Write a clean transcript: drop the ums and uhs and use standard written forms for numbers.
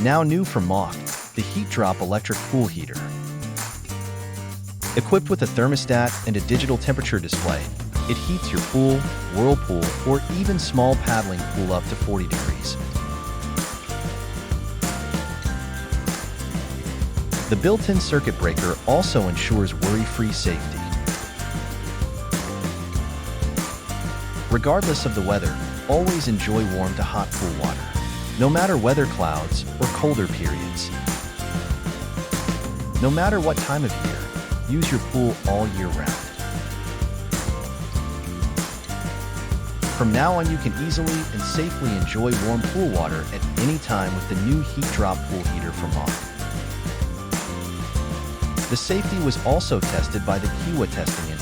Now new from MAUK, the Heat Drop Electric Pool Heater. Equipped with a thermostat and a digital temperature display, it heats your pool, whirlpool, or even small paddling pool up to 40 degrees. The built-in circuit breaker also ensures worry-free safety. Regardless of the weather, always enjoy warm to hot pool water, no matter weather clouds or colder periods. No matter what time of year, use your pool all year round. From now on, you can easily and safely enjoy warm pool water at any time with the new Heat Drop Pool Heater from MAUK. The safety was also tested by the Kiwa testing